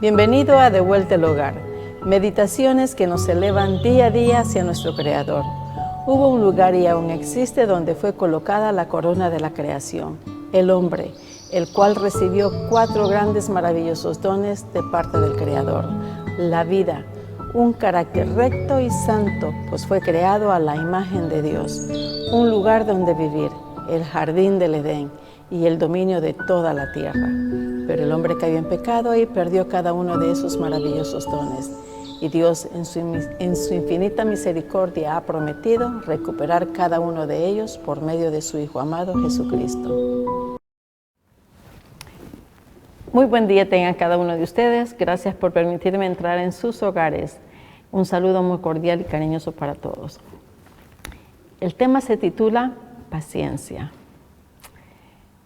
Bienvenido a De Vuelta al Hogar, meditaciones que nos elevan día a día hacia nuestro Creador. Hubo un lugar y aún existe donde fue colocada la corona de la creación, el hombre, el cual recibió 4 grandes maravillosos dones de parte del Creador. La vida, un carácter recto y santo, pues fue creado a la imagen de Dios. Un lugar donde vivir, el jardín del Edén y el dominio de toda la tierra. Pero el hombre cayó en pecado y perdió cada uno de esos maravillosos dones. Y Dios en su infinita misericordia ha prometido recuperar cada uno de ellos por medio de su Hijo amado Jesucristo. Muy buen día tengan cada uno de ustedes. Gracias por permitirme entrar en sus hogares. Un saludo muy cordial y cariñoso para todos. El tema se titula Paciencia.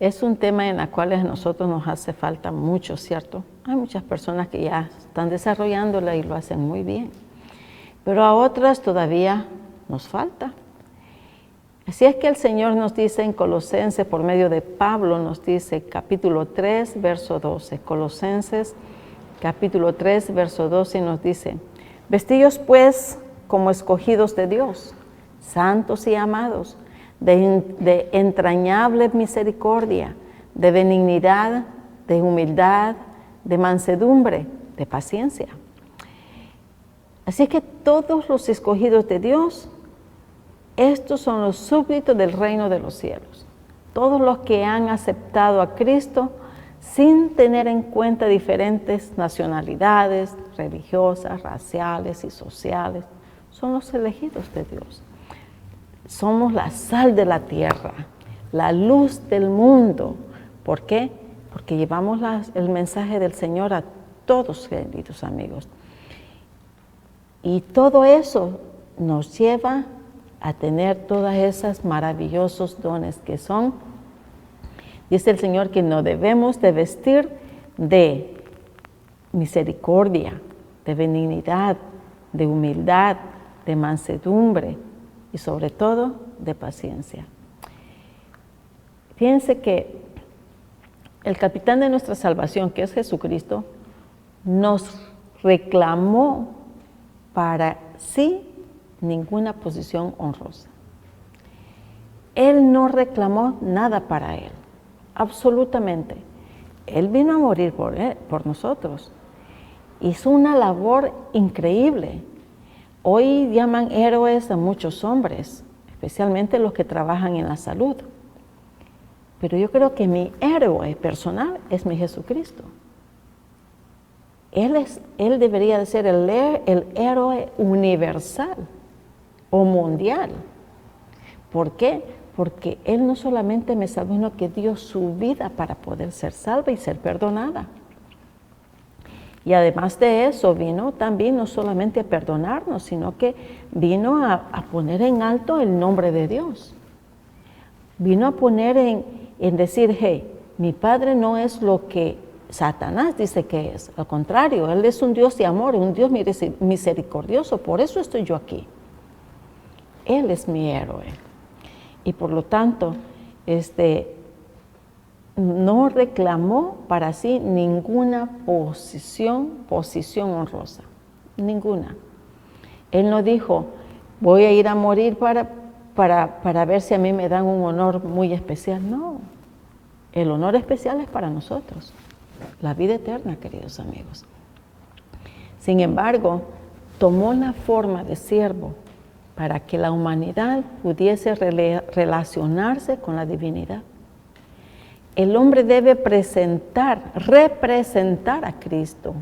Es un tema en el cual a nosotros nos hace falta mucho, ¿cierto? Hay muchas personas que ya están desarrollándola y lo hacen muy bien, pero a otras todavía nos falta. Así es que el Señor nos dice en Colosenses, por medio de Pablo, nos dice capítulo 3, verso 12. Colosenses, capítulo 3, verso 12, nos dice: Vestíos pues como escogidos de Dios, santos y amados, de entrañable misericordia, de benignidad, de humildad, de mansedumbre, de paciencia. Así que todos los escogidos de Dios, estos son los súbditos del reino de los cielos. Todos los que han aceptado a Cristo sin tener en cuenta diferentes nacionalidades religiosas, raciales y sociales, son los elegidos de Dios. Somos la sal de la tierra, la luz del mundo. ¿Por qué? Porque llevamos el mensaje del Señor a todos, queridos amigos. Y todo eso nos lleva a tener todos esos maravillosos dones que son, dice el Señor, que nos debemos de vestir de misericordia, de benignidad, de humildad, de mansedumbre, y sobre todo de paciencia. Fíjense que el capitán de nuestra salvación, que es Jesucristo, nos reclamó para sí ninguna posición honrosa. Él no reclamó nada para él, absolutamente. Él vino a morir por nosotros. Hizo una labor increíble. Hoy llaman héroes a muchos hombres, especialmente los que trabajan en la salud. Pero yo creo que mi héroe personal es mi Jesucristo. Él debería de ser el héroe universal o mundial. ¿Por qué? Porque Él no solamente me salvó, sino que dio su vida para poder ser salva y ser perdonada. Y además de eso, vino también no solamente a perdonarnos, sino que vino a poner en alto el nombre de Dios. Vino a poner en decir, hey, mi Padre no es lo que Satanás dice que es. Al contrario, Él es un Dios de amor, un Dios misericordioso. Por eso estoy yo aquí. Él es mi héroe. Y por lo tanto, no reclamó para sí ninguna posición honrosa, ninguna. Él no dijo, voy a ir a morir para ver si a mí me dan un honor muy especial. No, el honor especial es para nosotros, la vida eterna, queridos amigos. Sin embargo, tomó la forma de siervo para que la humanidad pudiese relacionarse con la divinidad. El hombre debe representar a Cristo.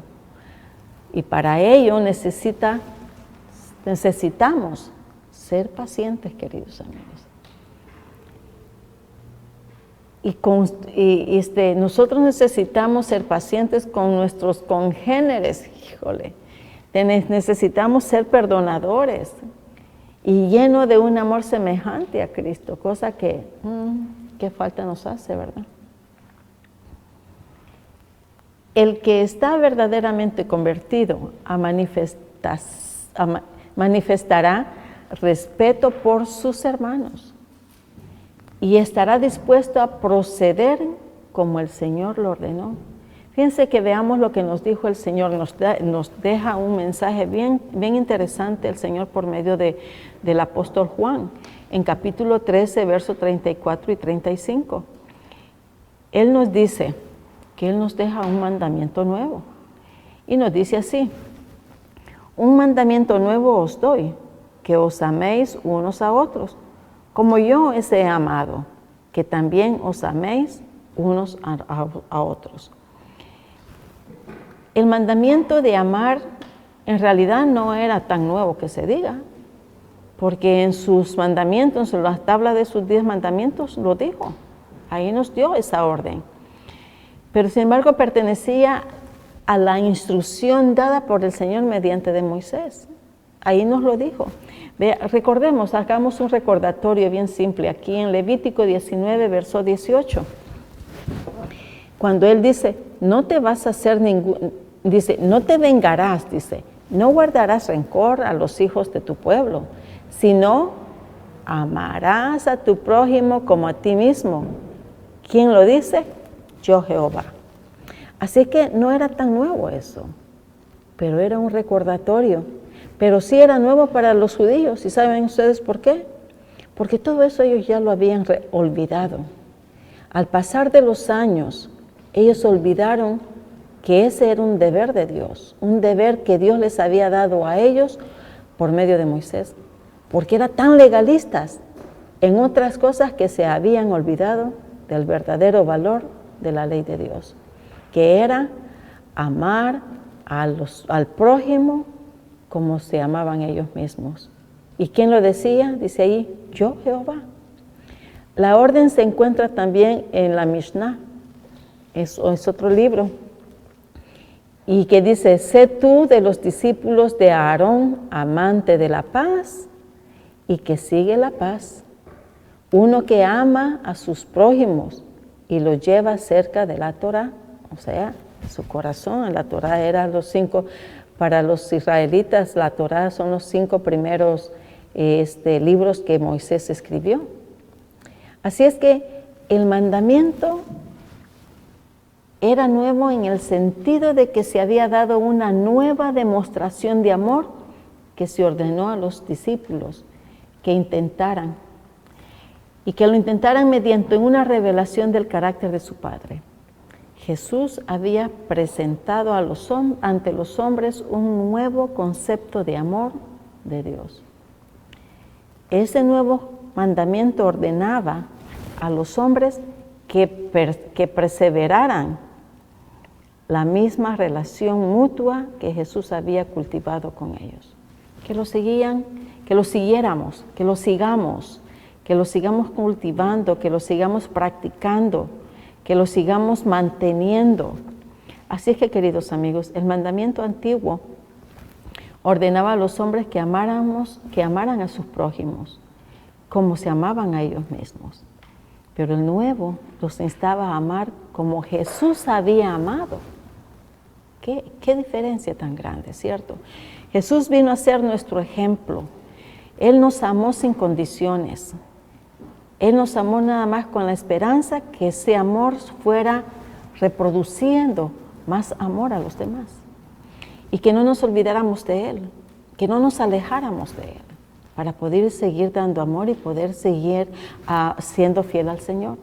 Y para ello necesitamos ser pacientes, queridos amigos. Nosotros necesitamos ser pacientes con nuestros congéneres, híjole. Necesitamos ser perdonadores y lleno de un amor semejante a Cristo, cosa que qué falta nos hace, ¿verdad? El que está verdaderamente convertido manifestará respeto por sus hermanos y estará dispuesto a proceder como el Señor lo ordenó. Fíjense que veamos lo que nos dijo el Señor, nos deja un mensaje bien interesante el Señor por medio del apóstol Juan, en capítulo 13, versos 34 y 35. Él nos dice que Él nos deja un mandamiento nuevo, y nos dice así: un mandamiento nuevo os doy, que os améis unos a otros, como yo os he amado, que también os améis unos a otros. El mandamiento de amar en realidad no era tan nuevo que se diga, porque en sus mandamientos, en la tabla de sus 10 mandamientos, lo dijo. Ahí nos dio esa orden. Pero sin embargo pertenecía a la instrucción dada por el Señor mediante de Moisés. Ahí nos lo dijo. Recordemos, hagamos un recordatorio bien simple aquí en Levítico 19, verso 18. Cuando Él dice, no te vas a hacer dice, no te vengarás, dice, no guardarás rencor a los hijos de tu pueblo, sino amarás a tu prójimo como a ti mismo. ¿Quién lo dice? Yo, Jehová. Así que no era tan nuevo eso, pero era un recordatorio. Pero sí era nuevo para los judíos. ¿Y saben ustedes por qué? Porque todo eso ellos ya lo habían olvidado. Al pasar de los años, ellos olvidaron que ese era un deber de Dios, un deber que Dios les había dado a ellos por medio de Moisés, porque eran tan legalistas en otras cosas que se habían olvidado del verdadero valor de la ley de Dios, que era amar al prójimo como se amaban ellos mismos. ¿Y quién lo decía? Dice ahí, yo, Jehová. La orden se encuentra también en la Mishnah, es otro libro, y que dice, sé tú de los discípulos de Aarón, amante de la paz, y que sigue la paz, uno que ama a sus prójimos y los lleva cerca de la Torá, o sea, su corazón. La Torá era los 5, para los israelitas, la Torá son los 5 primeros libros que Moisés escribió. Así es que el mandamiento era nuevo en el sentido de que se había dado una nueva demostración de amor que se ordenó a los discípulos que intentaran, y que lo intentaran mediante una revelación del carácter de su Padre. Jesús había presentado ante los hombres un nuevo concepto de amor de Dios. Ese nuevo mandamiento ordenaba a los hombres que perseveraran la misma relación mutua que Jesús había cultivado con ellos. Que lo siguiéramos, que lo sigamos cultivando, que lo sigamos practicando, que lo sigamos manteniendo. Así es que, queridos amigos, el mandamiento antiguo ordenaba a los hombres que amaran a sus prójimos, como se amaban a ellos mismos. Pero el nuevo los instaba a amar como Jesús había amado. ¿Qué diferencia tan grande, cierto? Jesús vino a ser nuestro ejemplo. Él nos amó sin condiciones. Él nos amó nada más con la esperanza que ese amor fuera reproduciendo más amor a los demás. Y que no nos olvidáramos de Él, que no nos alejáramos de Él, para poder seguir dando amor y poder seguir siendo fiel al Señor.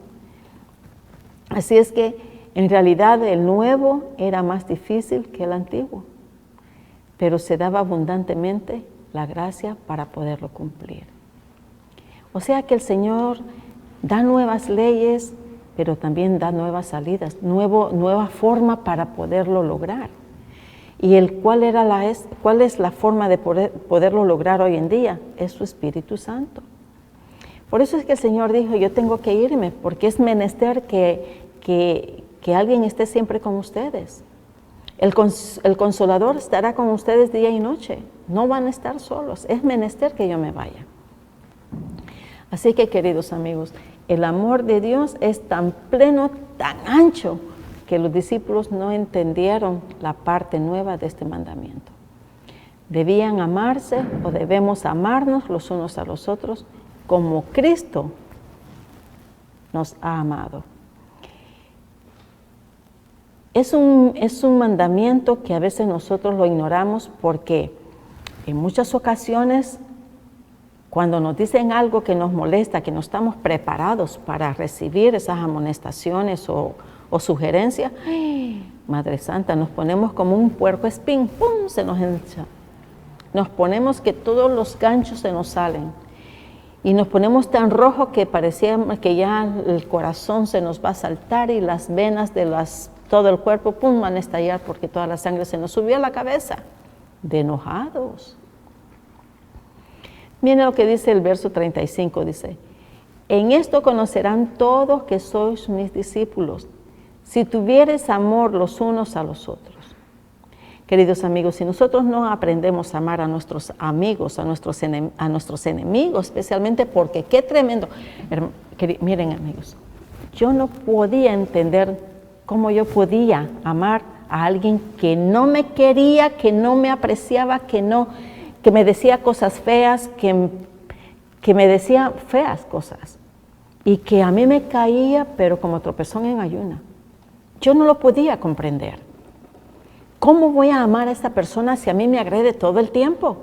Así es que en realidad el nuevo era más difícil que el antiguo, pero se daba abundantemente la gracia para poderlo cumplir. O sea que el Señor da nuevas leyes, pero también da nuevas salidas, nueva forma para poderlo lograr. ¿Y cuál es la forma de poderlo lograr hoy en día? Es su Espíritu Santo. Por eso es que el Señor dijo, yo tengo que irme, porque es menester que alguien esté siempre con ustedes. El Consolador estará con ustedes día y noche. No van a estar solos. Es menester que yo me vaya. Así que, queridos amigos, el amor de Dios es tan pleno, tan ancho, que los discípulos no entendieron la parte nueva de este mandamiento. Debían amarse o debemos amarnos los unos a los otros como Cristo nos ha amado. Es un mandamiento que a veces nosotros lo ignoramos porque en muchas ocasiones cuando nos dicen algo que nos molesta, que no estamos preparados para recibir esas amonestaciones o sugerencias, ¡ay! Madre Santa, nos ponemos como un puercoespín, ¡pum!, se nos hincha. Nos ponemos que todos los ganchos se nos salen. Y nos ponemos tan rojos que parecía que ya el corazón se nos va a saltar y las venas de todo el cuerpo, ¡pum!, van a estallar porque toda la sangre se nos subió a la cabeza, de enojados. Miren lo que dice el verso 35, dice, en esto conocerán todos que sois mis discípulos, si tuvieres amor los unos a los otros. Queridos amigos, si nosotros no aprendemos a amar a nuestros amigos, a nuestros enemigos, especialmente porque qué tremendo. Miren amigos, yo no podía entender cómo yo podía amar a alguien que no me quería, que no me apreciaba, que me decía cosas feas, que me decía feas cosas y que a mí me caía, pero como tropezón en ayuna. Yo no lo podía comprender. ¿Cómo voy a amar a esta persona si a mí me agrede todo el tiempo?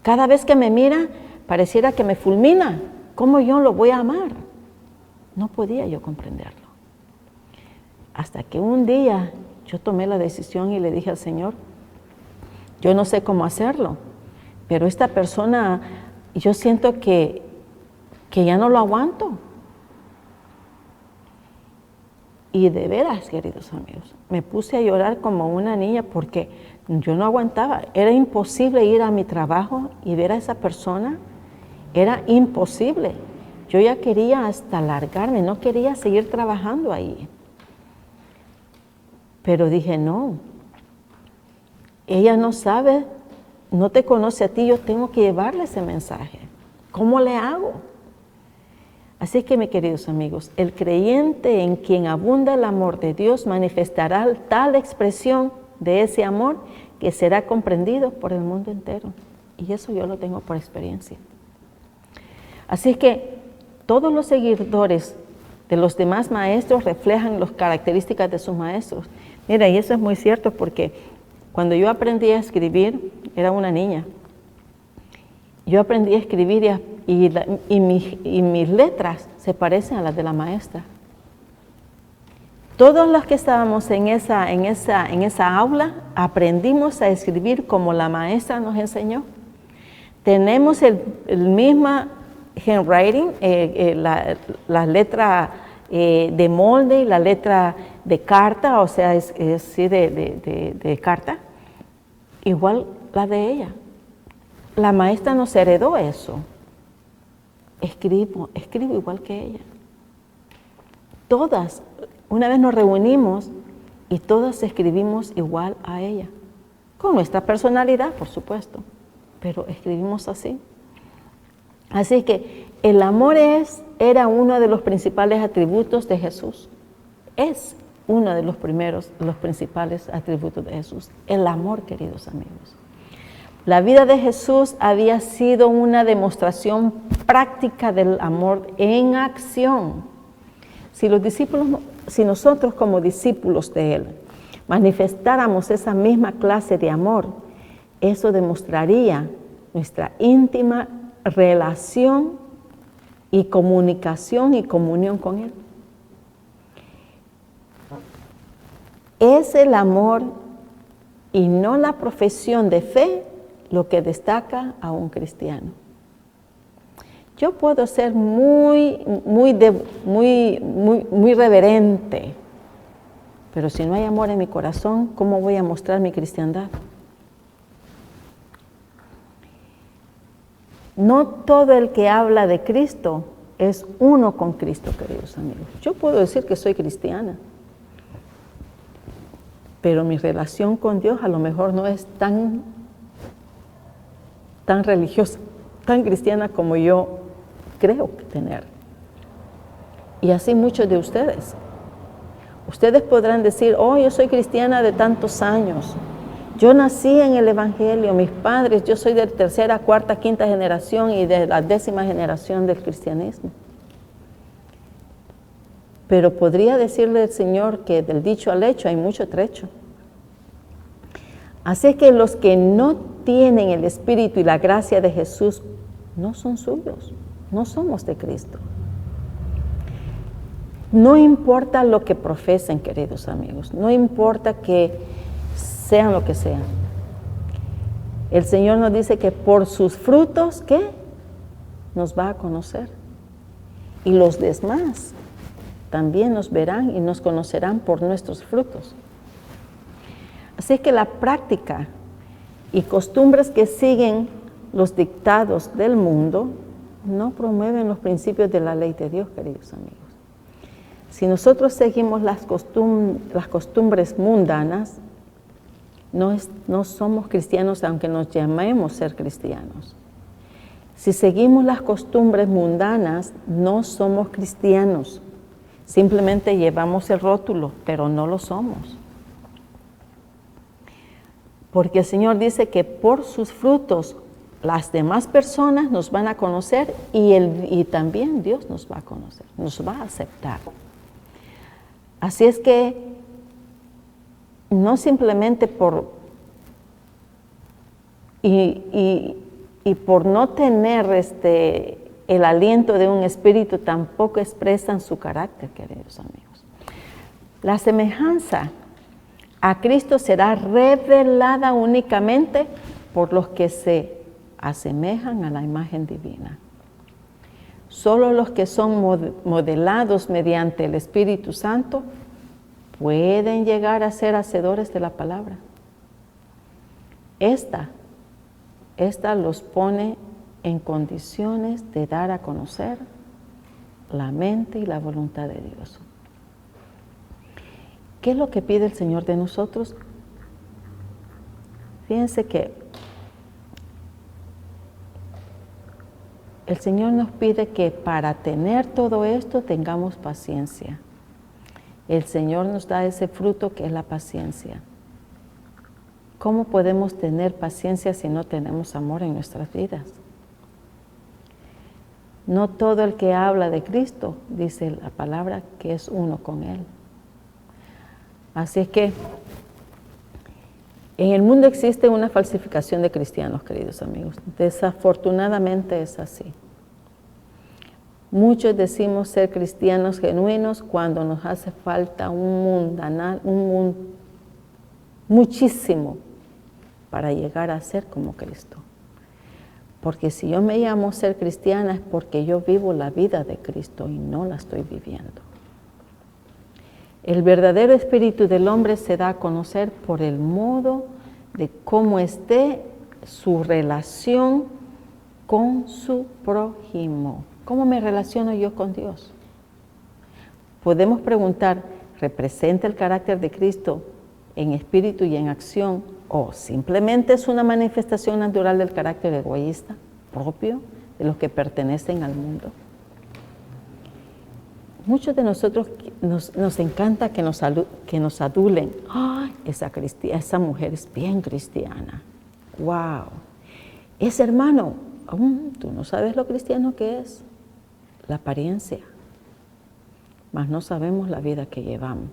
Cada vez que me mira, pareciera que me fulmina. ¿Cómo yo lo voy a amar? No podía yo comprenderlo. Hasta que un día yo tomé la decisión y le dije al Señor, yo no sé cómo hacerlo, pero esta persona, yo siento que ya no lo aguanto. Y de veras, queridos amigos, me puse a llorar como una niña porque yo no aguantaba. Era imposible ir a mi trabajo y ver a esa persona. Era imposible. Yo ya quería hasta largarme, no quería seguir trabajando ahí. Pero dije, no, ella no sabe, no te conoce a ti, yo tengo que llevarle ese mensaje. ¿Cómo le hago? Así que, mis queridos amigos, el creyente en quien abunda el amor de Dios manifestará tal expresión de ese amor que será comprendido por el mundo entero. Y eso yo lo tengo por experiencia. Así que todos los seguidores de los demás maestros reflejan las características de sus maestros. Mira, y eso es muy cierto porque cuando yo aprendí a escribir, era una niña. Yo aprendí a escribir y mis letras se parecen a las de la maestra. Todos los que estábamos en esa aula aprendimos a escribir como la maestra nos enseñó. Tenemos el mismo handwriting, la letra de molde y la letra de carta, o sea, es sí, de carta, igual la de ella. La maestra nos heredó eso. Escribo igual que ella. Todas, una vez nos reunimos y todas escribimos igual a ella. Con nuestra personalidad, por supuesto, pero escribimos así. Así que el amor era uno de los principales atributos de Jesús. Es uno de los principales atributos de Jesús. El amor, queridos amigos. La vida de Jesús había sido una demostración práctica del amor en acción. Si nosotros como discípulos de Él manifestáramos esa misma clase de amor, eso demostraría nuestra íntima relación y comunicación y comunión con Él. Es el amor y no la profesión de fe lo que destaca a un cristiano. Yo puedo ser muy reverente, pero si no hay amor en mi corazón, ¿cómo voy a mostrar mi cristiandad? No todo el que habla de Cristo es uno con Cristo, queridos amigos. Yo puedo decir que soy cristiana, pero mi relación con Dios a lo mejor no es tan religiosa, tan cristiana como yo creo tener. Y así muchos de ustedes. Ustedes podrán decir, oh, yo soy cristiana de tantos años. Yo nací en el Evangelio, mis padres, yo soy de tercera, cuarta, quinta generación y de la 10ª generación del cristianismo. Pero podría decirle el Señor que del dicho al hecho hay mucho trecho. Así que los que no tienen el Espíritu y la gracia de Jesús no son suyos, no somos de Cristo. No importa lo que profesen, queridos amigos, no importa que sean lo que sean. El Señor nos dice que por sus frutos, ¿qué? Nos va a conocer. Y los demás también nos verán y nos conocerán por nuestros frutos. Así que la práctica y costumbres que siguen los dictados del mundo no promueven los principios de la ley de Dios, queridos amigos. Si nosotros seguimos las costumbres mundanas, no somos cristianos aunque nos llamemos ser cristianos. Si seguimos las costumbres mundanas, no somos cristianos. Simplemente llevamos el rótulo, pero no lo somos. Porque el Señor dice que por sus frutos las demás personas nos van a conocer y también Dios nos va a conocer, nos va a aceptar. Así es que no simplemente por por no tener el aliento de un espíritu, tampoco expresan su carácter, queridos amigos. La semejanza a Cristo será revelada únicamente por los que se asemejan a la imagen divina. Solo los que son modelados mediante el Espíritu Santo pueden llegar a ser hacedores de la palabra. Esta los pone en condiciones de dar a conocer la mente y la voluntad de Dios. ¿Qué es lo que pide el Señor de nosotros? Fíjense que el Señor nos pide que para tener todo esto tengamos paciencia. El Señor nos da ese fruto que es la paciencia. ¿Cómo podemos tener paciencia si no tenemos amor en nuestras vidas? No todo el que habla de Cristo, dice la palabra, que es uno con Él. Así es que en el mundo existe una falsificación de cristianos, queridos amigos. Desafortunadamente es así. Muchos decimos ser cristianos genuinos cuando nos hace falta muchísimo para llegar a ser como Cristo. Porque si yo me llamo ser cristiana es porque yo vivo la vida de Cristo y no la estoy viviendo. El verdadero espíritu del hombre se da a conocer por el modo de cómo esté su relación con su prójimo. ¿Cómo me relaciono yo con Dios? Podemos preguntar, ¿representa el carácter de Cristo en espíritu y en acción? ¿O simplemente es una manifestación natural del carácter egoísta propio de los que pertenecen al mundo? Muchos de nosotros nos encanta que nos adulen. ¡Ay, esa mujer es bien cristiana! ¡Wow! Ese hermano, tú no sabes lo cristiano que es. La apariencia. Mas no sabemos la vida que llevamos.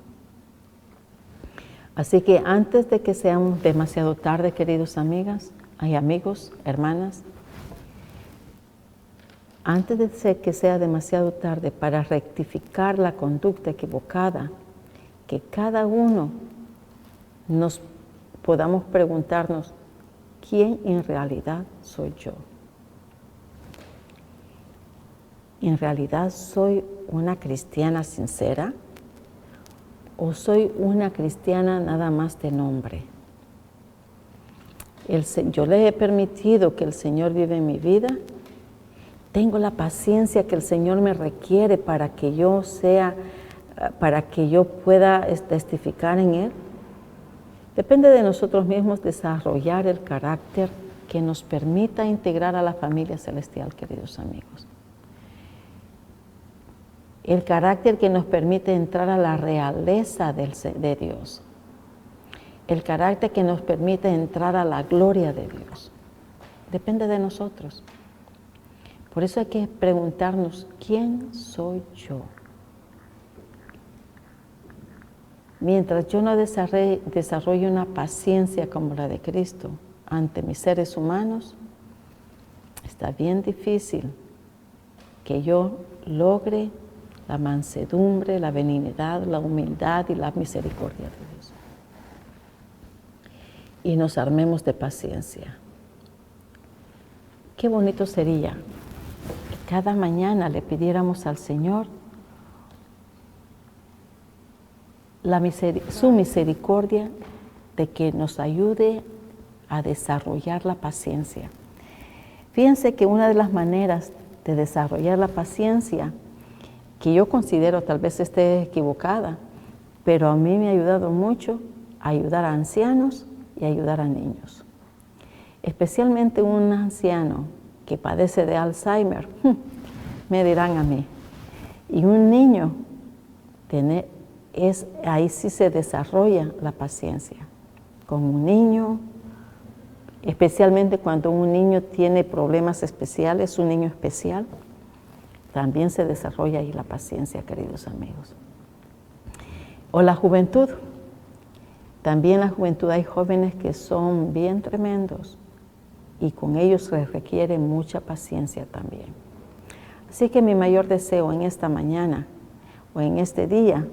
Así que antes de que seamos demasiado tarde, queridos amigas, amigos, hermanas, antes de que sea demasiado tarde para rectificar la conducta equivocada, que cada uno nos podamos preguntarnos, ¿quién en realidad soy yo? ¿En realidad soy una cristiana sincera? ¿O soy una cristiana nada más de nombre? Yo le he permitido que el Señor vive en mi vida. Tengo la paciencia que el Señor me requiere para que yo pueda testificar en Él. Depende de nosotros mismos desarrollar el carácter que nos permita integrar a la familia celestial, queridos amigos. El carácter que nos permite entrar a la realeza de Dios. El carácter que nos permite entrar a la gloria de Dios. Depende de nosotros. Por eso hay que preguntarnos, ¿quién soy yo? Mientras yo no desarrolle una paciencia como la de Cristo ante mis seres humanos, está bien difícil que yo logre la mansedumbre, la benignidad, la humildad y la misericordia de Dios. Y nos armemos de paciencia. Qué bonito sería que cada mañana le pidiéramos al Señor su misericordia de que nos ayude a desarrollar la paciencia. Fíjense que una de las maneras de desarrollar la paciencia, que yo considero, tal vez esté equivocada, pero a mí me ha ayudado mucho a ayudar a ancianos y ayudar a niños. Especialmente un anciano que padece de Alzheimer, me dirán a mí. Y un niño, ahí sí se desarrolla la paciencia. Con un niño, especialmente cuando un niño tiene problemas especiales, un niño especial, también se desarrolla ahí la paciencia, queridos amigos. O la juventud. También la juventud hay jóvenes que son bien tremendos y con ellos se requiere mucha paciencia también. Así que mi mayor deseo en esta mañana o en este día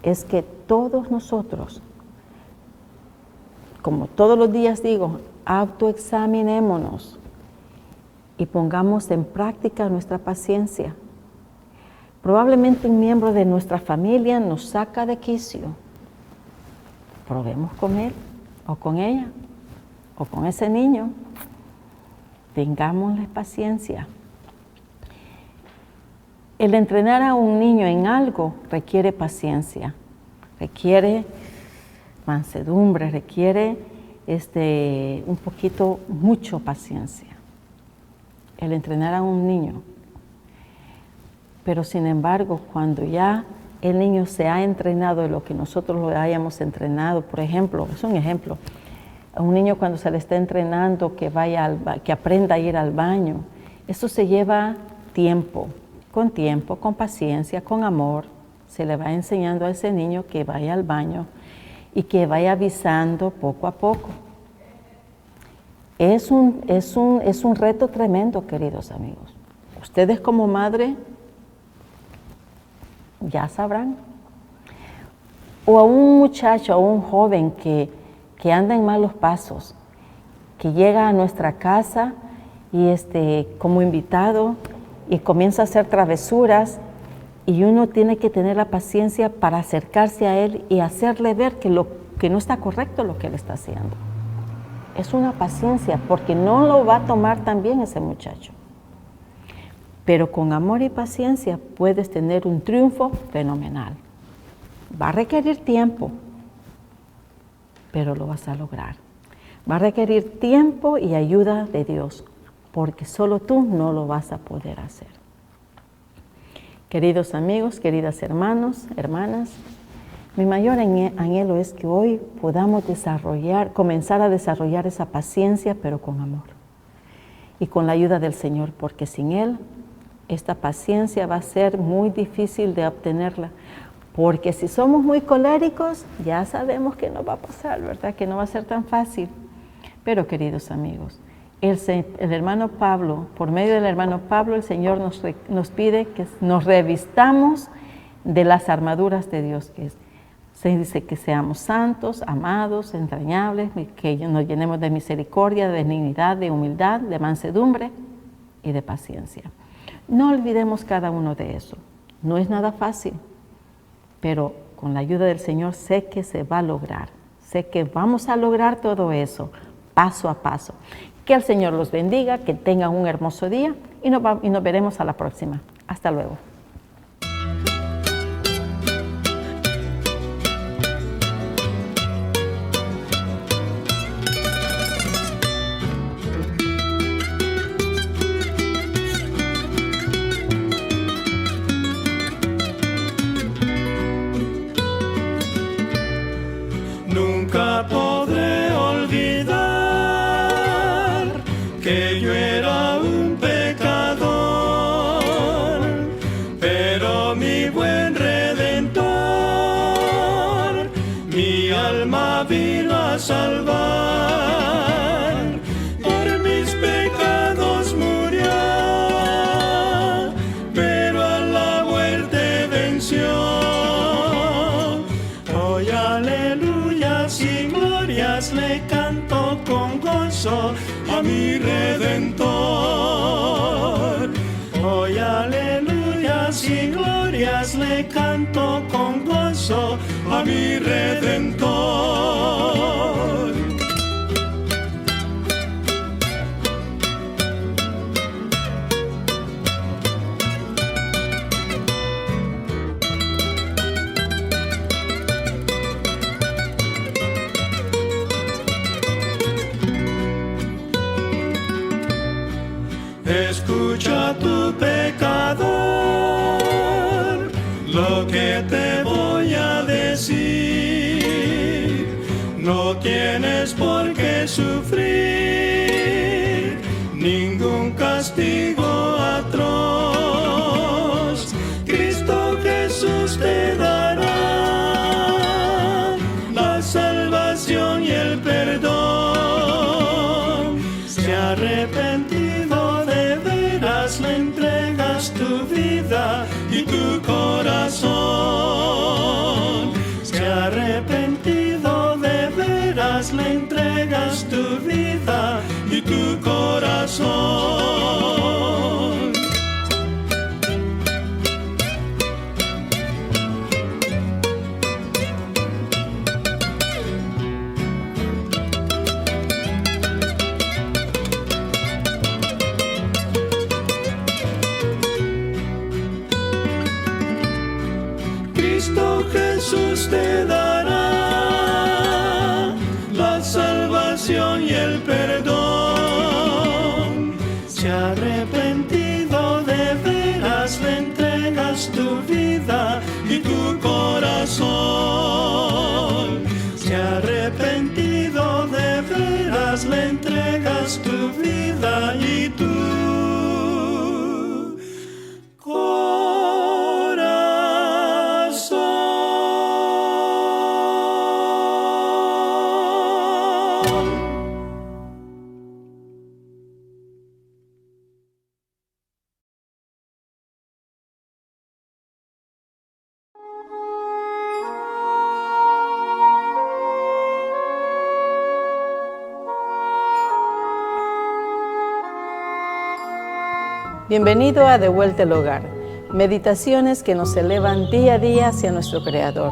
es que todos nosotros, como todos los días digo, autoexaminémonos y pongamos en práctica nuestra paciencia. Probablemente un miembro de nuestra familia nos saca de quicio. Probemos con él o con ella o con ese niño. Tengámosle paciencia. El entrenar a un niño en algo requiere paciencia, requiere mansedumbre, requiere mucho paciencia. El entrenar a un niño. Pero sin embargo, cuando ya el niño se ha entrenado de lo que nosotros lo hayamos entrenado, por ejemplo, es un ejemplo, a un niño cuando se le está entrenando que aprenda a ir al baño, eso se lleva tiempo, con paciencia, con amor, se le va enseñando a ese niño que vaya al baño y que vaya avisando poco a poco. Es un reto tremendo, queridos amigos. Ustedes como madre ya sabrán. O a un muchacho, a un joven que anda en malos pasos, que llega a nuestra casa y como invitado y comienza a hacer travesuras, y uno tiene que tener la paciencia para acercarse a él y hacerle ver que no está correcto lo que él está haciendo. Es una paciencia, porque no lo va a tomar tan bien ese muchacho. Pero con amor y paciencia puedes tener un triunfo fenomenal. Va a requerir tiempo, pero lo vas a lograr. Va a requerir tiempo y ayuda de Dios, porque solo tú no lo vas a poder hacer. Queridos amigos, queridas hermanas, mi mayor anhelo es que hoy podamos comenzar a desarrollar esa paciencia, pero con amor. Y con la ayuda del Señor, porque sin Él, esta paciencia va a ser muy difícil de obtenerla. Porque si somos muy coléricos, ya sabemos que no va a pasar, ¿verdad? Que no va a ser tan fácil. Pero queridos amigos, el hermano Pablo, por medio del hermano Pablo, el Señor nos pide que nos revistamos de las armaduras de Dios, que se dice que seamos santos, amados, entrañables, que nos llenemos de misericordia, de benignidad, de humildad, de mansedumbre y de paciencia. No olvidemos cada uno de eso. No es nada fácil, pero con la ayuda del Señor sé que se va a lograr. Sé que vamos a lograr todo eso, paso a paso. Que el Señor los bendiga, que tengan un hermoso día y nos veremos a la próxima. Hasta luego. Nunca podré olvidar que yo era un pecador, mi Redentor. Hoy aleluyas y glorias le canto con gozo a mi Redentor. Escucha tu pecador, lo que te voy a decir. No tienes por qué sufrir ningún castigo atroz. Cristo Jesús te dará la salvación y el perdón. Se arrepentido le entregas tu vida y tu corazón. Se arrepentido de veras le entregas tu vida y tu corazón. Jesús te dará la salvación y el perdón. Si arrepentido de veras le entregas tu vida y tu corazón. Si arrepentido de veras le entregas tu vida y tu Bienvenido a De Vuelta al Hogar, meditaciones que nos elevan día a día hacia nuestro Creador.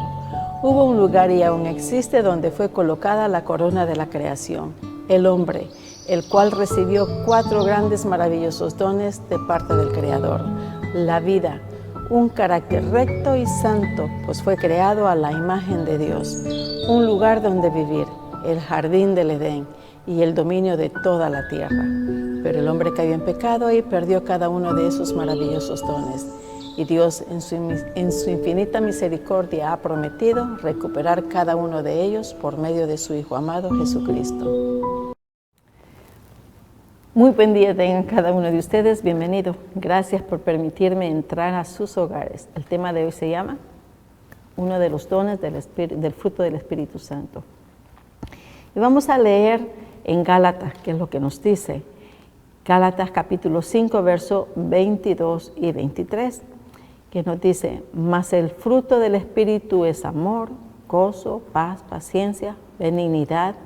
Hubo un lugar y aún existe donde fue colocada la corona de la creación, el hombre, el cual recibió 4 grandes maravillosos dones de parte del Creador. La vida, un carácter recto y santo, pues fue creado a la imagen de Dios. Un lugar donde vivir, el jardín del Edén y el dominio de toda la tierra. Pero el hombre cayó en pecado y perdió cada uno de esos maravillosos dones. Y Dios, en su infinita misericordia, ha prometido recuperar cada uno de ellos por medio de su Hijo amado Jesucristo. Muy buen día tengan cada uno de ustedes. Bienvenido. Gracias por permitirme entrar a sus hogares. El tema de hoy se llama uno de los dones del fruto del Espíritu Santo. Y vamos a leer en Gálatas, que es lo que nos dice. Gálatas capítulo 5, versos 22 y 23, que nos dice: mas el fruto del Espíritu es amor, gozo, paz, paciencia, benignidad,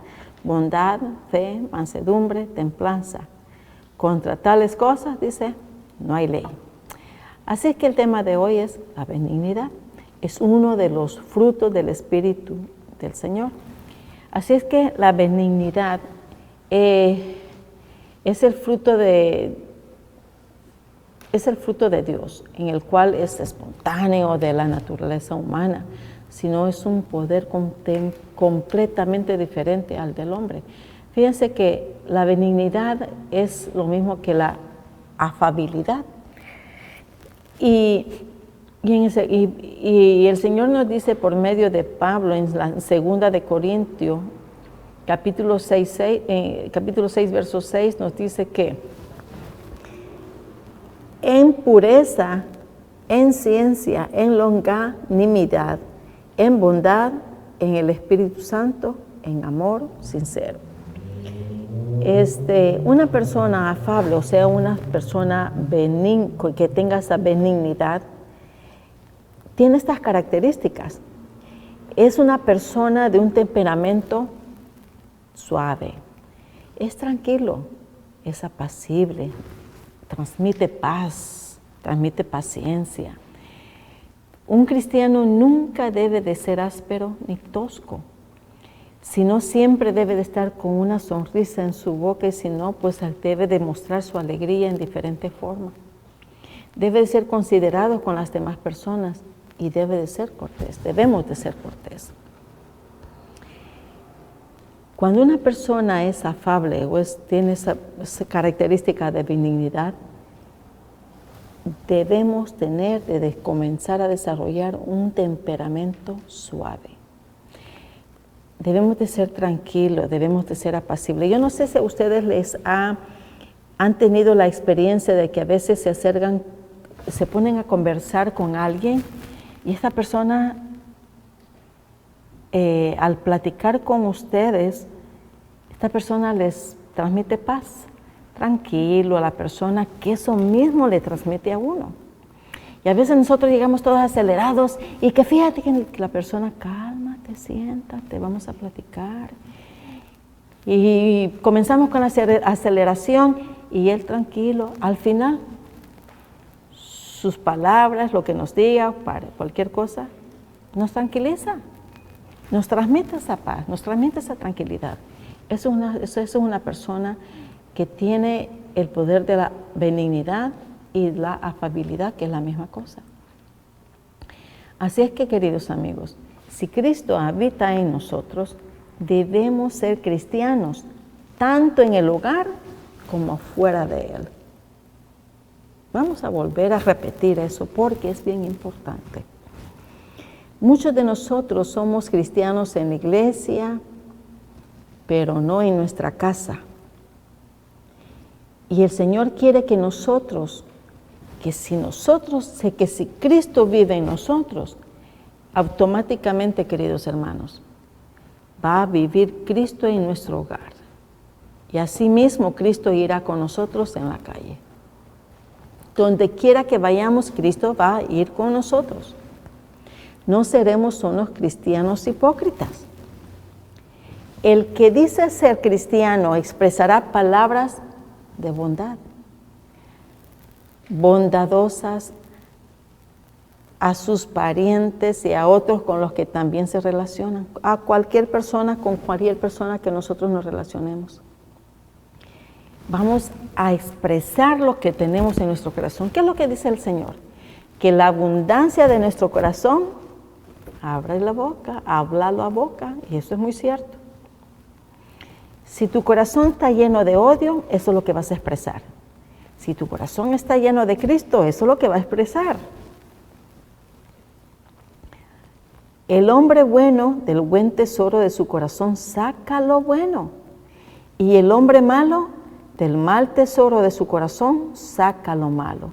bondad, fe, mansedumbre, templanza. Contra tales cosas, dice, no hay ley. Así que el tema de hoy es la benignidad. Es uno de los frutos del Espíritu del Señor. Así es que la benignidad es el fruto de Dios, en el cual es espontáneo de la naturaleza humana, sino es un poder completamente diferente al del hombre. Fíjense que la benignidad es lo mismo que la afabilidad. Y el Señor nos dice por medio de Pablo en la 2 de Corintios, capítulo 6, verso 6, nos dice que en pureza, en ciencia, en longanimidad, en bondad, en el Espíritu Santo, en amor sincero. Una persona afable, o sea, una persona que tenga esa benignidad, tiene estas características. Es una persona de un temperamento suave, es tranquilo, es apacible, transmite paz, transmite paciencia. Un cristiano nunca debe de ser áspero ni tosco, sino siempre debe de estar con una sonrisa en su boca, y si no, pues debe de mostrar su alegría en diferentes formas. Debe de ser considerado con las demás personas y debe de ser cortés, debemos de ser cortés. Cuando una persona es afable o tiene esa característica de benignidad, debemos de comenzar a desarrollar un temperamento suave. Debemos de ser tranquilos, debemos de ser apacibles. Yo no sé si a ustedes han tenido la experiencia de que a veces se ponen a conversar con alguien y esta persona, al platicar con ustedes, esta persona les transmite paz, tranquilo a la persona, que eso mismo le transmite a uno. Y a veces nosotros llegamos todos acelerados y que fíjate que la persona, cálmate, siéntate, vamos a platicar. Y comenzamos con la aceleración y él tranquilo. Al final, sus palabras, lo que nos diga, para cualquier cosa, nos tranquiliza, nos transmite esa paz, nos transmite esa tranquilidad. Eso es una persona que tiene el poder de la benignidad y la afabilidad, que es la misma cosa. Así es que, queridos amigos, si Cristo habita en nosotros, debemos ser cristianos, tanto en el hogar como fuera de él. Vamos a volver a repetir eso porque es bien importante. Muchos de nosotros somos cristianos en la iglesia, pero no en nuestra casa. Y el Señor quiere que si Cristo vive en nosotros, automáticamente, queridos hermanos, va a vivir Cristo en nuestro hogar. Y asimismo Cristo irá con nosotros en la calle. Donde quiera que vayamos, Cristo va a ir con nosotros. No seremos unos cristianos hipócritas. El que dice ser cristiano expresará palabras de bondad, bondadosas a sus parientes y a otros con los que también se relacionan, a cualquier persona, con cualquier persona que nosotros nos relacionemos. Vamos a expresar lo que tenemos en nuestro corazón. ¿Qué es lo que dice el Señor? Que la abundancia de nuestro corazón abre la boca, habla la boca, y eso es muy cierto. Si tu corazón está lleno de odio, eso es lo que vas a expresar. Si tu corazón está lleno de Cristo, eso es lo que va a expresar. El hombre bueno del buen tesoro de su corazón saca lo bueno, y el hombre malo del mal tesoro de su corazón saca lo malo,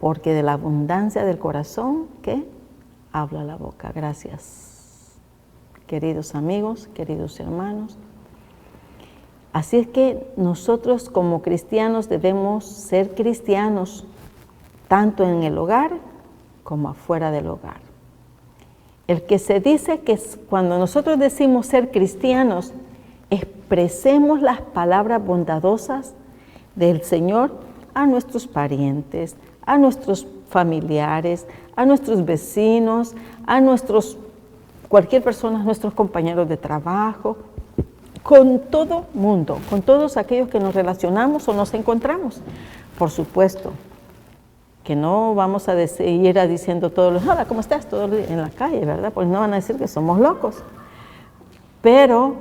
porque de la abundancia del corazón, ¿qué? Habla la boca. Gracias, queridos amigos, queridos hermanos. Así es que nosotros como cristianos debemos ser cristianos, tanto en el hogar como afuera del hogar. El que se dice que cuando nosotros decimos ser cristianos, expresemos las palabras bondadosas del Señor a nuestros parientes, a nuestros familiares, a nuestros vecinos, a cualquier persona, nuestros compañeros de trabajo, con todo mundo, con todos aquellos que nos relacionamos o nos encontramos. Por supuesto, que no vamos a ir diciendo todos los, hola, ¿cómo estás? Todo en la calle, ¿verdad? Pues no van a decir que somos locos. Pero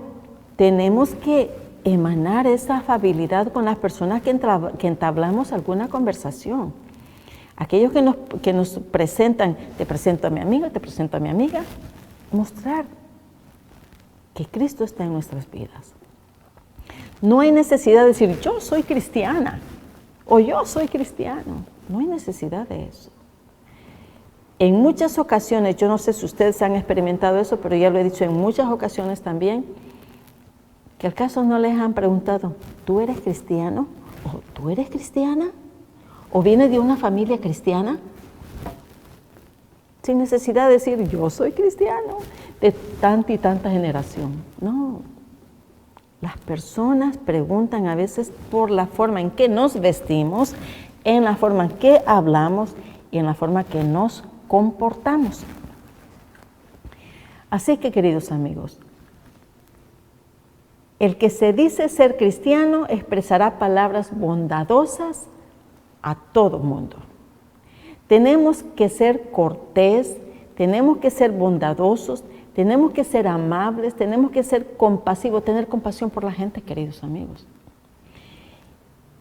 tenemos que emanar esa afabilidad con las personas que entablamos alguna conversación. Aquellos que nos presentan, te presento a mi amiga, te presento a mi amiga, mostrar que Cristo está en nuestras vidas. No hay necesidad de decir, yo soy cristiana, o yo soy cristiano. No hay necesidad de eso. En muchas ocasiones, yo no sé si ustedes han experimentado eso, pero ya lo he dicho en muchas ocasiones también, que al caso no les han preguntado, ¿tú eres cristiano? ¿O tú eres cristiana? ¿O vienes de una familia cristiana? Sin necesidad de decir, yo soy cristiano, de tanta y tanta generación. No. Las personas preguntan a veces por la forma en que nos vestimos, en la forma en que hablamos y en la forma que nos comportamos. Así que, queridos amigos, el que se dice ser cristiano expresará palabras bondadosas a todo mundo. Tenemos que ser cortés, tenemos que ser bondadosos, tenemos que ser amables, tenemos que ser compasivos, tener compasión por la gente, queridos amigos.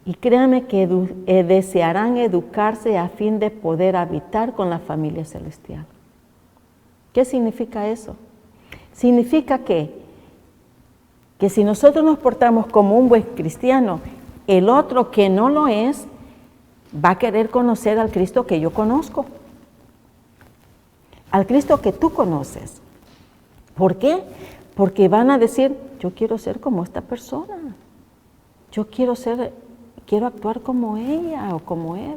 Y créanme que desearán educarse a fin de poder habitar con la familia celestial. ¿Qué significa eso? Significa que si nosotros nos portamos como un buen cristiano, el otro que no lo es, va a querer conocer al Cristo que yo conozco, al Cristo que tú conoces. ¿Por qué? Porque van a decir, yo quiero ser como esta persona, yo quiero actuar como ella o como él.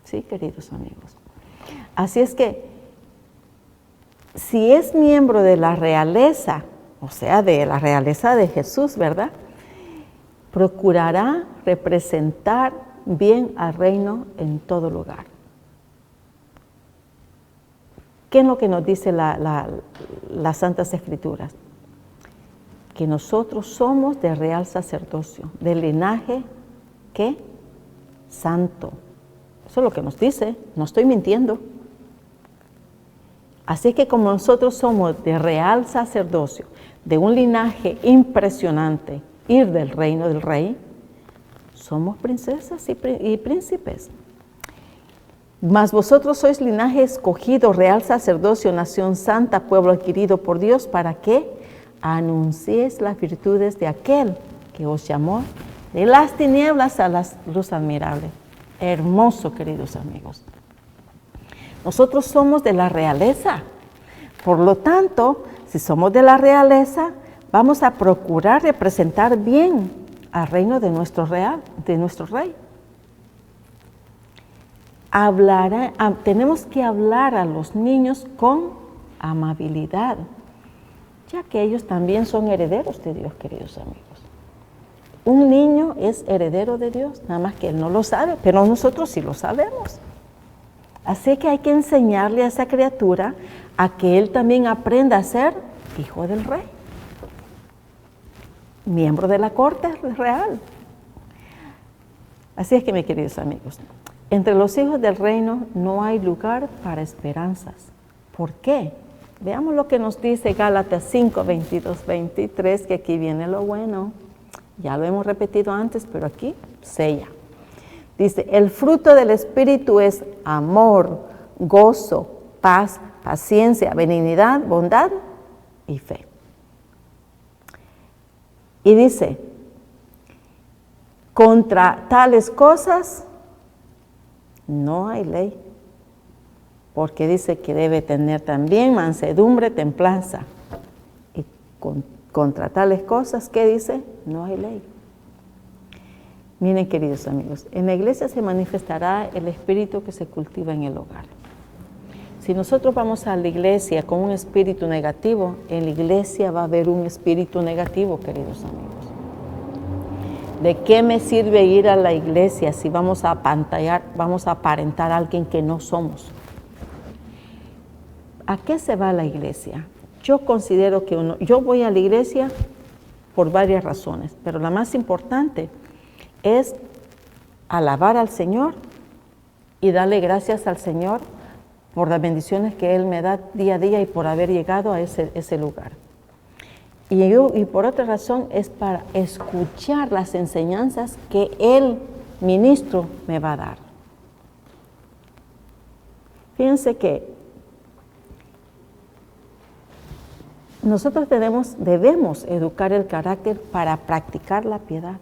Sí, queridos amigos. Así es que, si es miembro de la realeza, o sea, de la realeza de Jesús, ¿verdad? Procurará representar bien al reino en todo lugar. ¿Qué es lo que nos dice las Santas Escrituras? Que nosotros somos de real sacerdocio, del linaje, ¿qué? Santo. Eso es lo que nos dice, no estoy mintiendo. Así que como nosotros somos de real sacerdocio, de un linaje impresionante, ir del reino del rey, somos princesas y príncipes. Mas vosotros sois linaje escogido, real sacerdocio, nación santa, pueblo adquirido por Dios, ¿para qué? Anunciéis las virtudes de aquel que os llamó de las tinieblas a la luz admirable. Hermoso, queridos amigos. Nosotros somos de la realeza. Por lo tanto, si somos de la realeza, vamos a procurar representar bien al reino de nuestro rey. Tenemos que hablar a los niños con amabilidad, ya que ellos también son herederos de Dios, queridos amigos. Un niño es heredero de Dios, nada más que él no lo sabe, pero nosotros sí lo sabemos. Así que hay que enseñarle a esa criatura a que él también aprenda a ser hijo del rey, miembro de la corte real. Así es que, mis queridos amigos, entre los hijos del reino no hay lugar para esperanzas. ¿Por qué? Veamos lo que nos dice Gálatas 5, 22, 23, que aquí viene lo bueno. Ya lo hemos repetido antes, pero aquí sella. Dice, el fruto del Espíritu es amor, gozo, paz, paciencia, benignidad, bondad y fe. Y dice, contra tales cosas no hay ley, porque dice que debe tener también mansedumbre, templanza. Y contra tales cosas, ¿qué dice? No hay ley. Miren, queridos amigos, en la iglesia se manifestará el espíritu que se cultiva en el hogar. Si nosotros vamos a la iglesia con un espíritu negativo, en la iglesia va a haber un espíritu negativo, queridos amigos. ¿De qué me sirve ir a la iglesia si vamos a aparentar a alguien que no somos? ¿A qué se va a la iglesia? Yo considero que yo voy a la iglesia por varias razones, pero la más importante es alabar al Señor y darle gracias al Señor por las bendiciones que Él me da día a día y por haber llegado a ese lugar. Y por otra razón es para escuchar las enseñanzas que el ministro me va a dar. Fíjense que nosotros debemos educar el carácter para practicar la piedad.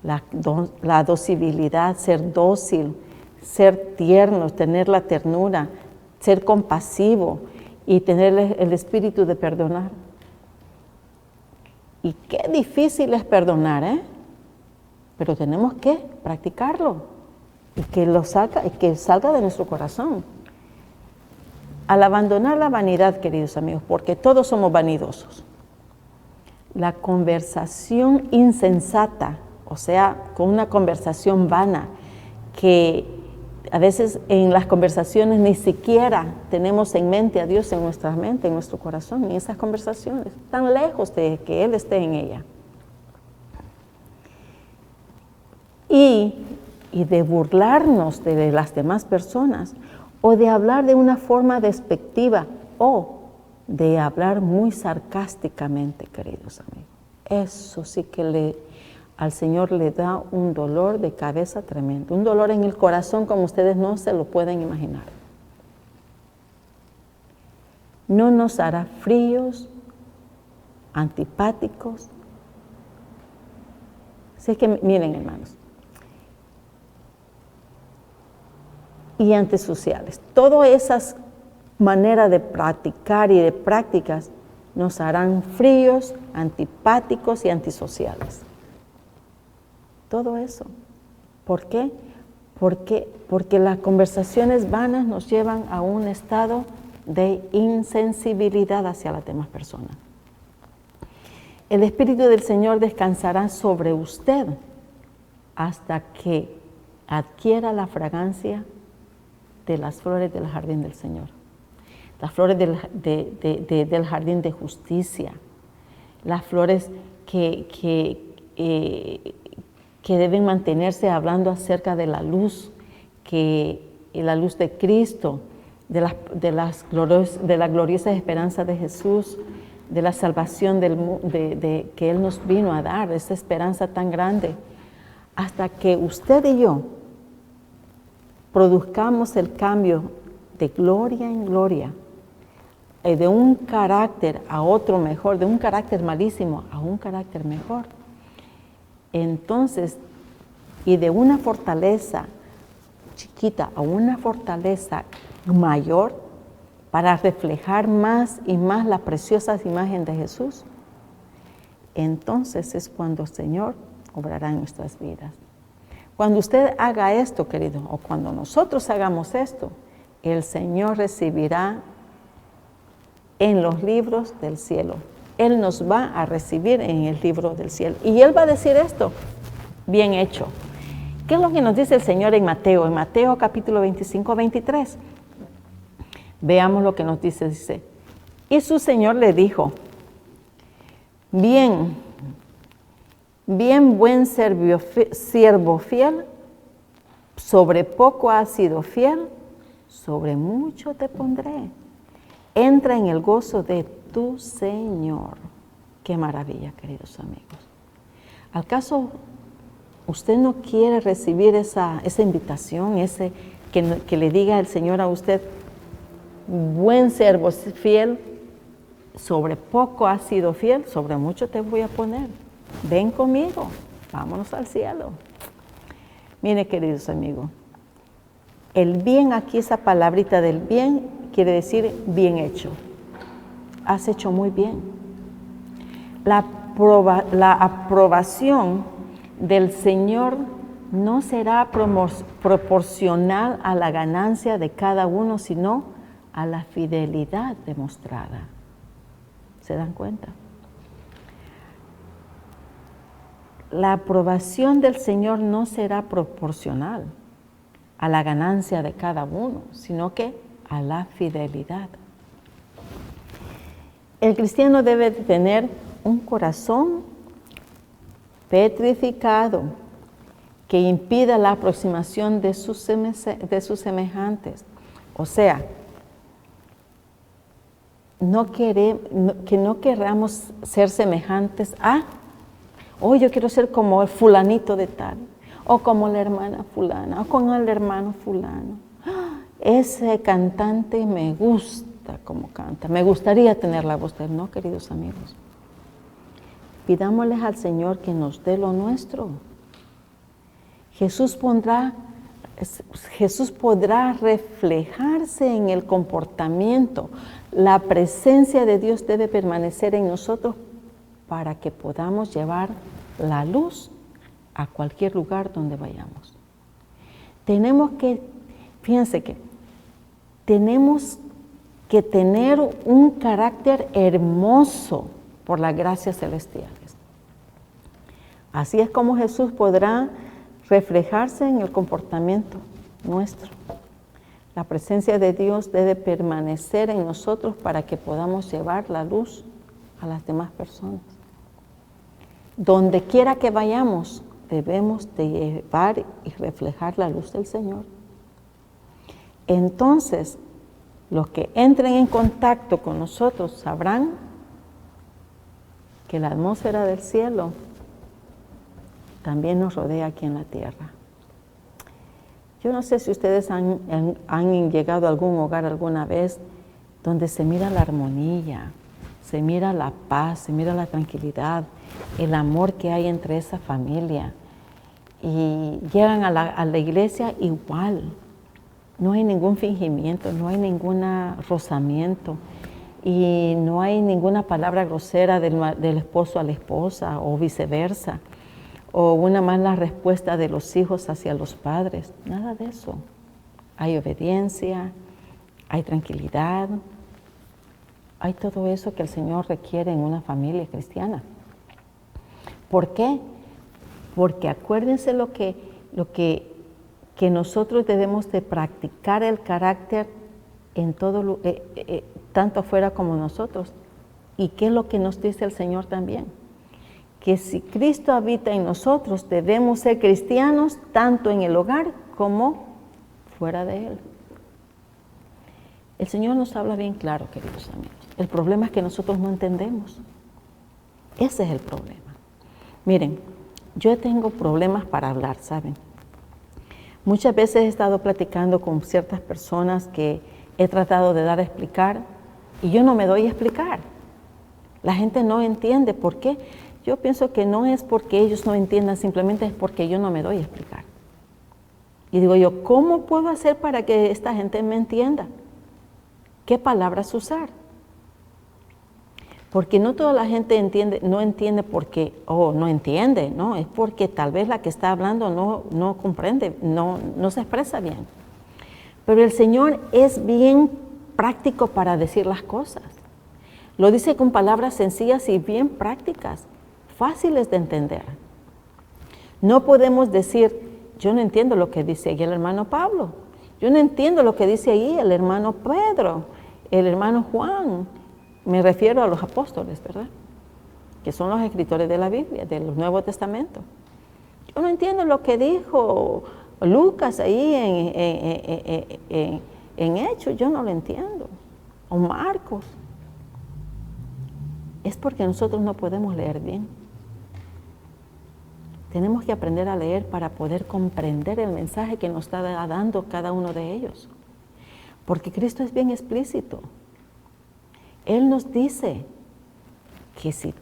La docilidad, ser dócil, ser tierno, tener la ternura, ser compasivo y tener el espíritu de perdonar. Y qué difícil es perdonar, ¿eh? Pero tenemos que practicarlo y que salga de nuestro corazón. Al abandonar la vanidad, queridos amigos, porque todos somos vanidosos. la conversación insensata, o sea, con una conversación vana, que a veces en las conversaciones ni siquiera tenemos en mente a Dios en nuestra mente, en nuestro corazón, en esas conversaciones, tan lejos de que Él esté en ella. Y de burlarnos de las demás personas, o de hablar de una forma despectiva, o de hablar muy sarcásticamente, queridos amigos. Eso sí que al Señor le da un dolor de cabeza tremendo, un dolor en el corazón como ustedes no se lo pueden imaginar. No nos hará fríos, antipáticos. Así que miren, hermanos, y antisociales. Todas esas maneras de practicar y de prácticas nos harán fríos, antipáticos y antisociales. Todo eso. ¿Por qué? Porque las conversaciones vanas nos llevan a un estado de insensibilidad hacia las demás personas. El Espíritu del Señor descansará sobre usted hasta que adquiera la fragancia de las flores del jardín del Señor. Las flores del jardín de justicia. Las flores que deben mantenerse hablando acerca de la luz, la luz de Cristo, de la gloriosa esperanza de Jesús, de la salvación que Él nos vino a dar, esa esperanza tan grande, hasta que usted y yo produzcamos el cambio de gloria en gloria, de un carácter a otro mejor, de un carácter malísimo a un carácter mejor. Entonces, y de una fortaleza chiquita a una fortaleza mayor para reflejar más y más la preciosa imagen de Jesús, entonces es cuando el Señor obrará en nuestras vidas. Cuando usted haga esto, querido, o cuando nosotros hagamos esto, el Señor recibirá en los libros del cielo. Él nos va a recibir en el libro del cielo. Y Él va a decir esto, bien hecho. ¿Qué es lo que nos dice el Señor en Mateo? En Mateo capítulo 25, 23. Veamos lo que nos dice. Y su Señor le dijo, bien, buen siervo fiel, sobre poco has sido fiel, sobre mucho te pondré. Entra en el gozo de tu Señor. Qué maravilla, queridos amigos. ¿Acaso usted no quiere recibir esa invitación, que le diga el Señor a usted, buen siervo fiel, sobre poco has sido fiel, sobre mucho te voy a poner? Ven conmigo, vámonos al cielo. Mire, queridos amigos, el bien aquí, esa palabrita del bien, quiere decir bien hecho. Has hecho muy bien. La aprobación del Señor no será proporcional a la ganancia de cada uno, sino a la fidelidad demostrada. ¿Se dan cuenta? La aprobación del Señor no será proporcional a la ganancia de cada uno, sino que a la fidelidad. El cristiano debe tener un corazón petrificado que impida la aproximación de sus semejantes. O sea, que no queramos ser semejantes a, yo quiero ser como el fulanito de tal, o como la hermana fulana, o como el hermano fulano. Ese cantante me gusta como canta, me gustaría tener la voz de él. No, queridos amigos, pidámosles al Señor que nos dé lo nuestro. Jesús podrá reflejarse en el comportamiento. La presencia de Dios debe permanecer en nosotros para que podamos llevar la luz a cualquier lugar donde vayamos. Fíjense que tenemos que tener un carácter hermoso, por las gracias celestiales. Así es como Jesús podrá reflejarse en el comportamiento nuestro. La presencia de Dios debe permanecer en nosotros para que podamos llevar la luz a las demás personas. Donde quiera que vayamos, debemos de llevar y reflejar la luz del Señor. Entonces, los que entren en contacto con nosotros sabrán que la atmósfera del cielo también nos rodea aquí en la tierra. Yo no sé si ustedes han llegado a algún hogar alguna vez donde se mira la armonía, se mira la paz, se mira la tranquilidad, el amor que hay entre esa familia. Y llegan a la iglesia igual. No hay ningún fingimiento, no hay ningún rozamiento y no hay ninguna palabra grosera del esposo a la esposa o viceversa, o una mala respuesta de los hijos hacia los padres. Nada de eso. Hay obediencia, hay tranquilidad, hay todo eso que el Señor requiere en una familia cristiana. ¿Por qué? Porque acuérdense lo que nosotros debemos de practicar el carácter en todo, tanto afuera como nosotros. ¿Y qué es lo que nos dice el Señor también? Que si Cristo habita en nosotros, debemos ser cristianos tanto en el hogar como fuera de él. El Señor nos habla bien claro, queridos amigos. El problema es que nosotros no entendemos. Ese es el problema. Miren, yo tengo problemas para hablar, ¿saben? Muchas veces he estado platicando con ciertas personas que he tratado de dar a explicar y yo no me doy a explicar. La gente no entiende. ¿Por qué? Yo pienso que no es porque ellos no entiendan, simplemente es porque yo no me doy a explicar. Y digo yo, ¿cómo puedo hacer para que esta gente me entienda? ¿Qué palabras usar? Porque no toda la gente no entiende porque, no entiende, no, es porque tal vez la que está hablando no comprende, no se expresa bien. Pero el Señor es bien práctico para decir las cosas. Lo dice con palabras sencillas y bien prácticas, fáciles de entender. No podemos decir, yo no entiendo lo que dice ahí el hermano Pablo, yo no entiendo lo que dice ahí el hermano Pedro, el hermano Juan. Me refiero a los apóstoles, ¿verdad? Que son los escritores de la Biblia, del Nuevo Testamento. Yo no entiendo lo que dijo Lucas ahí en Hechos, yo no lo entiendo. O Marcos. Es porque nosotros no podemos leer bien. Tenemos que aprender a leer para poder comprender el mensaje que nos está dando cada uno de ellos. Porque Cristo es bien explícito. Él nos dice que si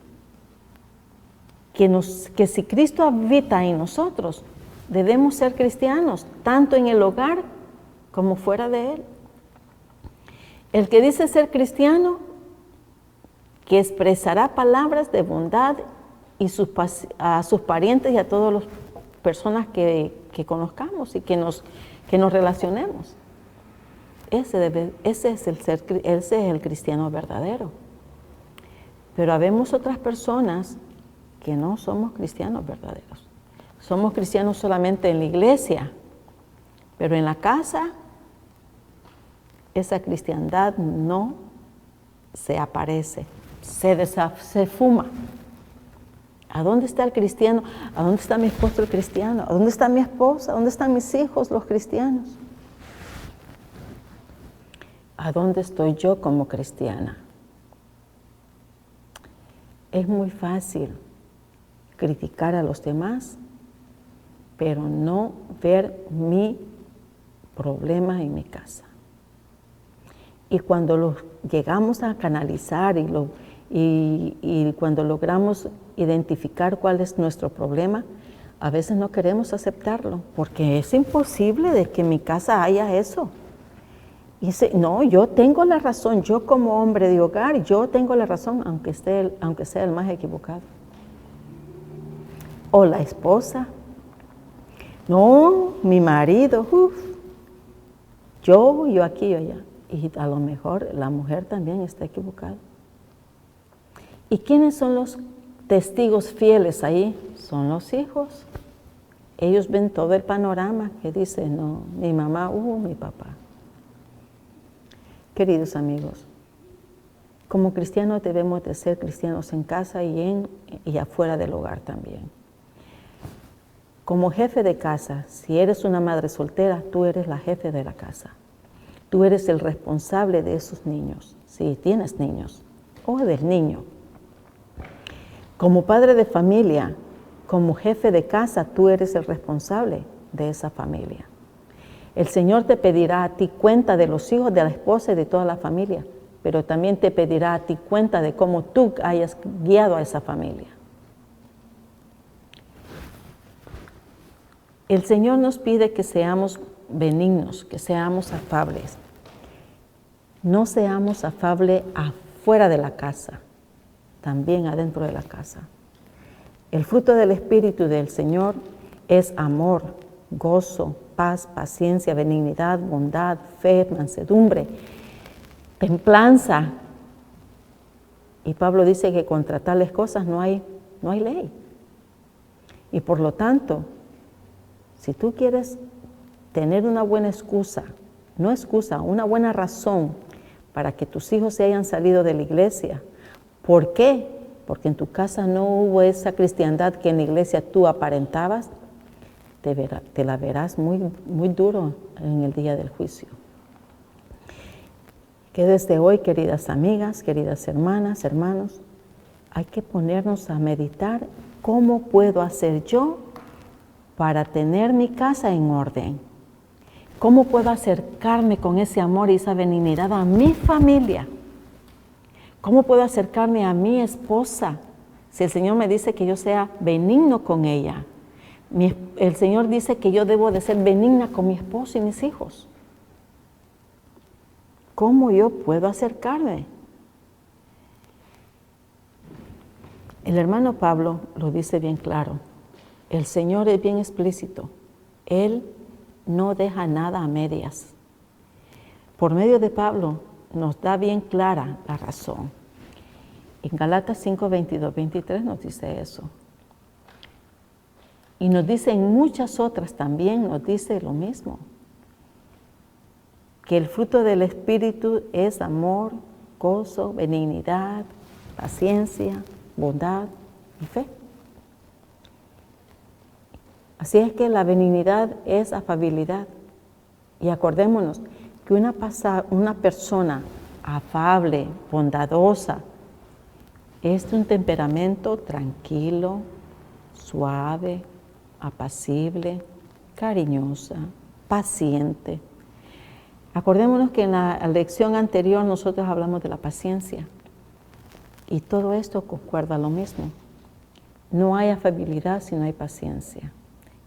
Cristo habita en nosotros, debemos ser cristianos, tanto en el hogar como fuera de él. El que dice ser cristiano, que expresará palabras de bondad a sus parientes y a todas las personas que conozcamos y que nos relacionemos. Ese es el cristiano verdadero. Pero habemos otras personas que no somos cristianos verdaderos. Somos cristianos solamente en la iglesia, pero en la casa esa cristiandad no se aparece, se fuma. ¿A dónde está el cristiano? ¿A dónde está mi esposo el cristiano? ¿A dónde está mi esposa? ¿A dónde están mis hijos los cristianos? ¿A dónde estoy yo como cristiana? Es muy fácil criticar a los demás, pero no ver mi problema en mi casa. Y cuando llegamos a canalizar y cuando logramos identificar cuál es nuestro problema, a veces no queremos aceptarlo, porque es imposible de que en mi casa haya eso. Y dice, no, yo tengo la razón, yo como hombre de hogar, yo tengo la razón, aunque sea el más equivocado. O la esposa, no, mi marido, yo aquí, yo allá. Y a lo mejor la mujer también está equivocada. ¿Y quiénes son los testigos fieles ahí? Son los hijos. Ellos ven todo el panorama que dice, no, mi mamá, mi papá. Queridos amigos, como cristianos debemos de ser cristianos en casa y afuera del hogar también. Como jefe de casa, si eres una madre soltera, tú eres la jefe de la casa. Tú eres el responsable de esos niños, si tienes niños, o del niño. Como padre de familia, como jefe de casa, tú eres el responsable de esa familia. El Señor te pedirá a ti cuenta de los hijos, de la esposa y de toda la familia, pero también te pedirá a ti cuenta de cómo tú hayas guiado a esa familia. El Señor nos pide que seamos benignos, que seamos afables. No seamos afables afuera de la casa, también adentro de la casa. El fruto del Espíritu del Señor es amor, gozo, paz, paciencia, benignidad, bondad, fe, mansedumbre, templanza. Y Pablo dice que contra tales cosas no hay ley. Y por lo tanto, si tú quieres tener una buena una buena razón para que tus hijos se hayan salido de la iglesia, ¿por qué? Porque en tu casa no hubo esa cristiandad que en la iglesia tú aparentabas, te la verás muy, muy duro en el día del juicio. Que desde hoy, queridas amigas, queridas hermanas, hermanos, hay que ponernos a meditar cómo puedo hacer yo para tener mi casa en orden. ¿Cómo puedo acercarme con ese amor y esa benignidad a mi familia? ¿Cómo puedo acercarme a mi esposa? Si el Señor me dice que yo sea benigno con ella. El Señor dice que yo debo de ser benigna con mi esposo y mis hijos. ¿Cómo yo puedo acercarme? El hermano Pablo lo dice bien claro. El Señor es bien explícito. Él no deja nada a medias. Por medio de Pablo nos da bien clara la razón. En Galatas 5, 22, 23 nos dice eso. Y nos dice en muchas otras también, nos dice lo mismo. Que el fruto del Espíritu es amor, gozo, benignidad, paciencia, bondad y fe. Así es que la benignidad es afabilidad. Y acordémonos que una persona afable, bondadosa, es de un temperamento tranquilo, suave, apacible, cariñosa, paciente. Acordémonos que en la lección anterior nosotros hablamos de la paciencia. Y todo esto concuerda a lo mismo. No hay afabilidad si no hay paciencia.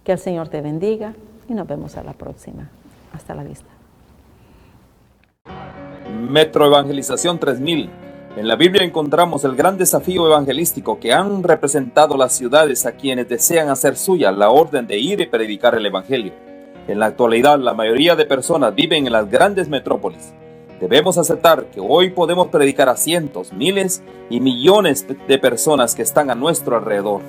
Que el Señor te bendiga y nos vemos a la próxima. Hasta la vista. Metro Evangelización 3000. En la Biblia encontramos el gran desafío evangelístico que han representado las ciudades a quienes desean hacer suya la orden de ir y predicar el Evangelio. En la actualidad, la mayoría de personas viven en las grandes metrópolis. Debemos aceptar que hoy podemos predicar a cientos, miles y millones de personas que están a nuestro alrededor.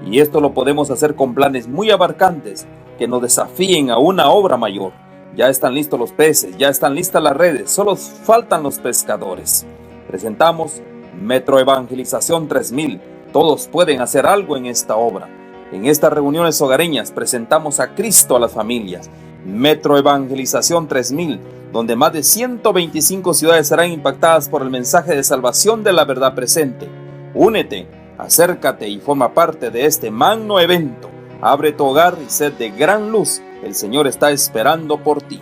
Y esto lo podemos hacer con planes muy abarcantes que nos desafíen a una obra mayor. Ya están listos los peces, ya están listas las redes, solo faltan los pescadores. Presentamos Metro Evangelización 3000. Todos pueden hacer algo en esta obra. En estas reuniones hogareñas presentamos a Cristo a las familias. Metro Evangelización 3000, donde más de 125 ciudades serán impactadas por el mensaje de salvación de la verdad presente. Únete, acércate y forma parte de este magno evento. Abre tu hogar y sed de gran luz. El Señor está esperando por ti.